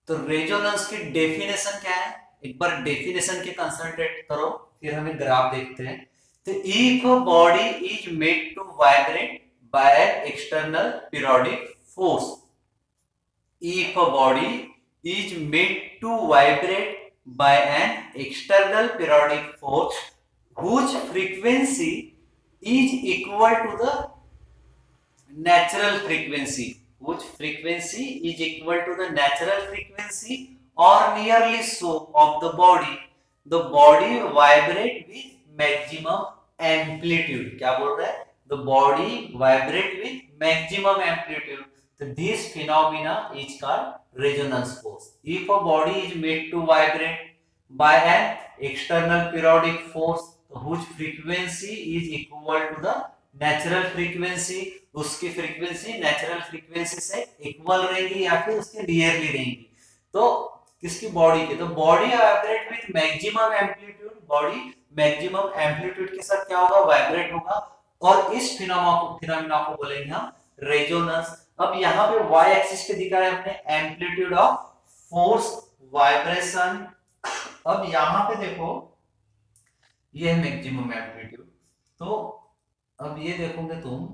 तो रेजोनेंस की डेफिनेशन क्या है, एक बार डेफिनेशन के कंसंट्रेट करो, फिर हमें ग्राफ देखते हैं। तो if a body is made to vibrate by an external periodic force, if a body is made to vibrate by an external periodic force whose frequency is equal to the natural frequency, whose frequency is equal to the natural frequency or nearly so of the body vibrate with maximum amplitude. क्या बोल रहा है, the body vibrate with maximum amplitude. So this phenomena is called resonance force. If a body is made to vibrate by an external periodic force whose frequency is equal to the natural frequency, उसकी frequency natural frequency से equal रहेगी या फिर उसके nearly रहेगी, तो किसकी, body की, तो body vibrate with maximum amplitude, body maximum amplitude के साथ क्या होगा, वाइब्रेट होगा, और इस फिनोमेना को बोलेंगे हम रेजोनेंस। अब यहाँ पे वाई एक्सिस पे दिखा है हमने एम्पलीट्यूड ऑफ फोर्स वाइब्रेशन। अब यहाँ पे देखो ये है मैक्सिमम एम्पलीट्यूड, तो अब ये देखोगे तुम,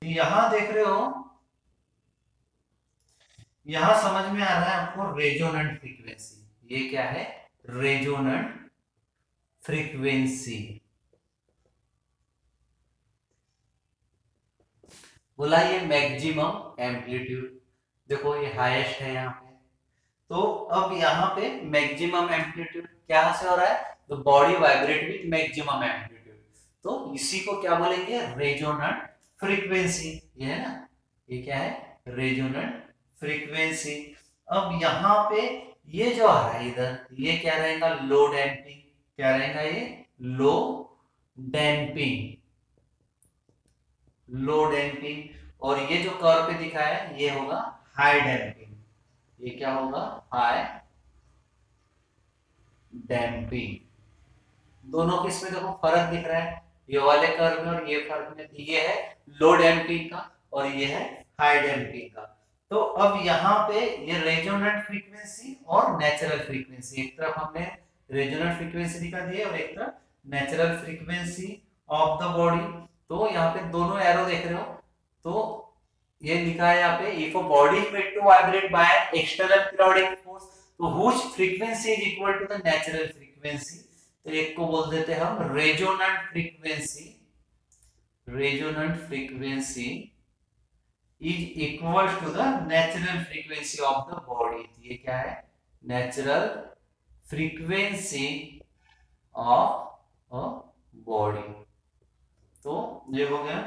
यहां देख रहे हो, यहां समझ में आ रहा है आपको रेजोनेंट फ्रीक्वेंसी, ये क्या है, रेजोनेंट फ्रीक्वेंसी। बोला ये मैक्सिमम एम्पलीट्यूड, देखो ये हाईएस्ट है यहाँ पे, तो अब यहाँ पे मैक्सिमम एम्पलीट्यूड क्या से हो रहा है, तो body vibrate with maximum amplitude, तो इसी को क्या बोलेंगे, रेजोनेंट फ्रीक्वेंसी। ये है ना, ये क्या है, रेजोनेंट फ्रीक्वेंसी। अब यहाँ पे ये जो आ रहा है इधर, ये क्या रहेगा, लो डैम्पिंग, क्या रहेगा, ये लो डैम्पिंग, लो डैम्पिंग, और ये जो कर्व पे दिखा है ये होगा हाई डैम्पिंग, ये क्या होगा, हाई डैम्पिंग। दोनों के इसमें देखो फर्क दिख रहा है, ये वाले कर्व में और ये फर्क में, ये है लो डैम्पिंग का और ये है हाई डैम्पिंग का। तो अब यहाँ पे ये रेजोनेंट फ्रीक्वेंसी और नेचुरल फ्रीक्वेंसी, एक तरफ हमने रेजोनेंट फ्रीक्वेंसी दिखा दी है और एक तरफ natural frequency of the body. तो यहाँ पे दोनों एरो देख रहे हो, तो ये लिखा है यहाँ पे, if a body is made to vibrate by an external periodic force तो which frequency is equal to the natural frequency, तो एक को बोल देते हैं हम resonant frequency, resonant frequency is equal to the natural frequency of the body. ये क्या है, natural frequency of a body. तो ये हो गया,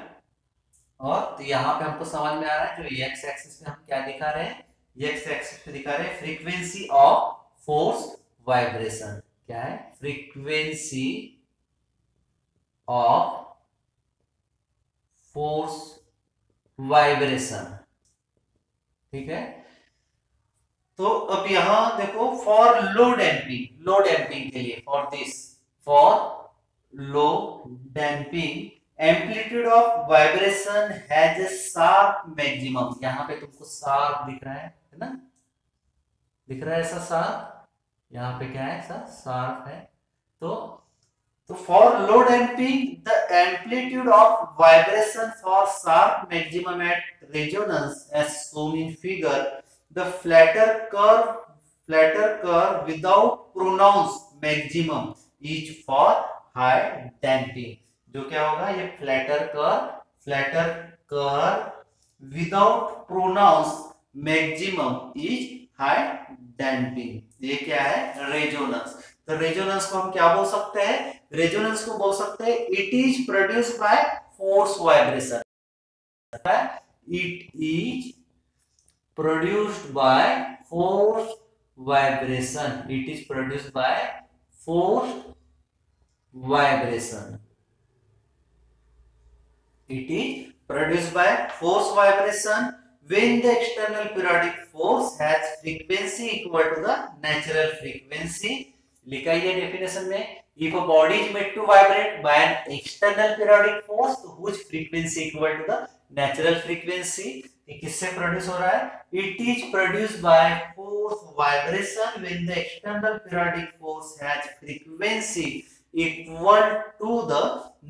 और तो यहाँ पे हमको समझ में आ रहा है, जो एक्स एक्सिस पे हम क्या दिखा रहे हैं, एक्स एक्सिस पे दिखा रहे हैं फ्रीक्वेंसी ऑफ फोर्स वाइब्रेशन, क्या है, फ्रीक्वेंसी ऑफ फोर्स वाइब्रेशन, ठीक है। तो अब यहां देखो, for low damping, low damping के लिए, for this, for low damping amplitude of vibration has a sharp maximum, यहाँ पे तुमको शार्प दिख रहा है ना, दिख रहा है ऐसा शार्प, यहाँ पे क्या है, ऐसा शार्प है। तो for low damping the amplitude of vibration for sharp maximum at resonance as shown in figure, the flatter curve without pronounce maximum is for high damping. जो क्या होगा, ये flatter curve without pronounce maximum is high damping, ये क्या है, resonance. तो resonance को हम क्या बोल सकते हैं, रेजोनेंस को बोल सकते हैं it is produced by force vibration, it is produced by force vibration, it is produced by force vibration, it is produced by force vibration when the external periodic force has frequency equal to the natural frequency। लिखा है definition में If a body is made to vibrate by an external periodic force, तो whose frequency equal to the natural frequency? ये किससे produce हो रहा है? It is produced by force vibration when the external periodic force has frequency equal to the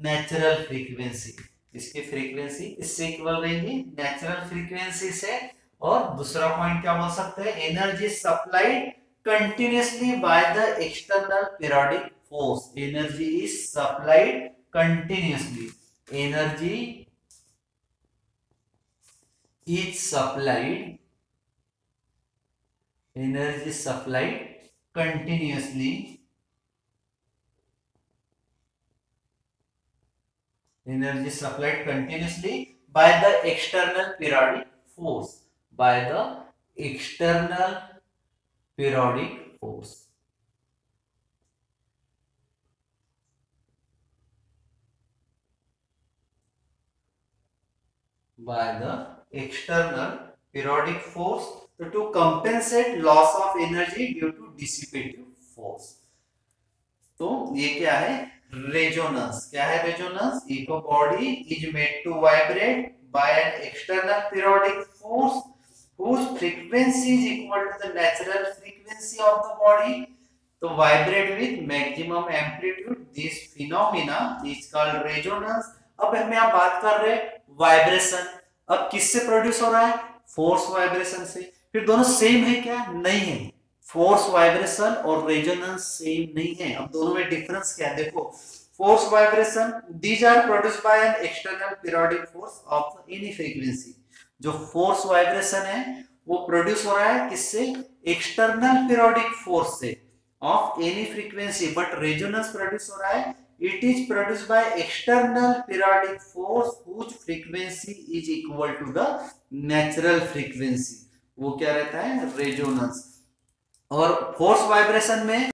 natural frequency. इसकी frequency इससे equal रहेगी natural frequency से। और दूसरा पॉइंट क्या बोल सकते हैं? Energy supplied continuously by the external periodic force. Energy is supplied continuously. Energy is supplied continuously energy supplied continuously by the external periodic force, by the external periodic force. By the external periodic force to compensate loss of energy due to dissipative force. तो ये क्या है? Resonance. क्या है resonance? If a body is made to vibrate by an external periodic force whose frequency is equal to the natural frequency of the body, तो vibrate with maximum amplitude, this phenomena is called resonance. अब हम यहाँ बात कर रहे हैं vibration. अब किससे प्रोड्यूस हो रहा है? फोर्स वाइब्रेशन से। फिर दोनों सेम है क्या? नहीं है। फोर्स वाइब्रेशन और रेजोनेंस सेम नहीं है। अब दोनों में डिफरेंस क्या है? देखो, force vibration these are produced by an external periodic force of any frequency. जो फोर्स वाइब्रेशन है वो प्रोड्यूस हो रहा है किससे? एक्सटर्नल पीरियोडिक फोर्स से of any frequency. But resonance produce हो रहा है, it is produced by external periodic force whose frequency is equal to the natural frequency. वो क्या रहता है? रेजोनेंस। और फोर्स वाइब्रेशन में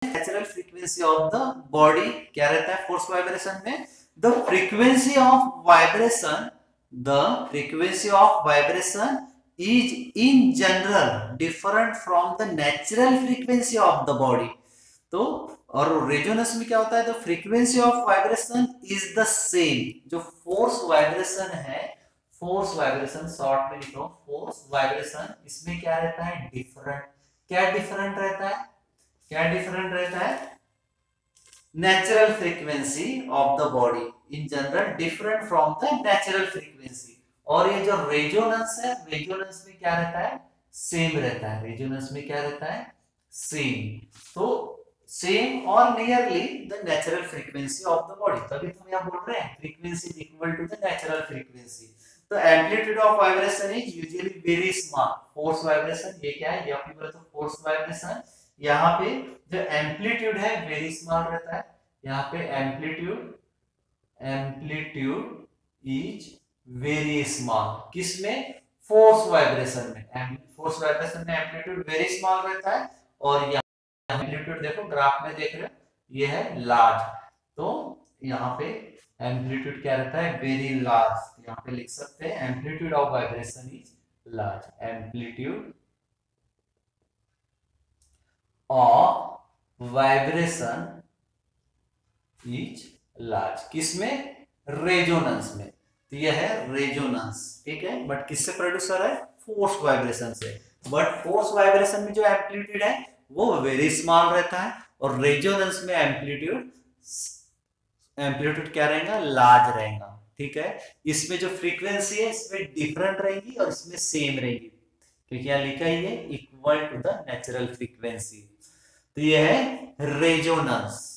natural frequency of the body क्या रहता है? फोर्स वाइब्रेशन में the frequency of vibration is in general different from the natural frequency of the body। तो और रेजोनेंस में क्या होता है? The frequency of vibration is the same. जो फोर्स वाइब्रेशन है, फोर्स वाइब्रेशन शॉर्ट में लिखो फोर्स वाइब्रेशन, इसमें क्या रहता है? डिफरेंट। क्या डिफरेंट रहता है? क्या डिफरेंट रहता है? Natural frequency of the body in general different from the natural frequency. और ये जो रेजोनेंस है, रेजोनेंस में क्या रहता है? सेम रहता है। रेजोनेंस में क्या रहता है? सेम। तो सेम और nearly the natural frequency of the body. तभी तो हम बोल रहे हैं frequency is equal to the natural frequency. तो amplitude of vibration is usually very small. Force vibration ये क्या है? यहाँ पे बोले तो फोर्स वाइब्रेशन, यहाँ पे जो एम्पलीट्यूड है वेरी स्मॉल रहता है। यहाँ पे एम्पलीट्यूड इज वेरी स्मॉल। किसमें? फोर्स वाइब्रेशन में। फोर्स वाइब्रेशन में एम्पलीट्यूड वेरी स्मॉल रहता है। और यहाँ एम्पलीट्यूड देखो, ग्राफ में देख रहे हो, ये है लार्ज। तो यहाँ पे एम्पलीट्यूड क्या रहता है? Very large. यहाँ पे लिख सकते हैं amplitude of vibration is large. Amplitude of vibration is large. किसमें? रेजोनेंस में। तो यह है रेजोनेंस, ठीक है। बट किससे प्रोड्यूस हो रहा है? फोर्स वाइब्रेशन से। बट फोर्स वाइब्रेशन में जो एम्पलीट्यूड है वो वेरी स्मॉल रहता है, और रेजोनेंस में एम्पलीट्यूड क्या रहेगा? लार्ज रहेगा, ठीक है। इसमें जो फ्रीक्वेंसी है इसमें डिफरेंट रहेगी और इसमें सेम रहेगी, क्योंकि यहाँ लिखा ही है equal to the natural frequency. तो यह है रेजोनेंस।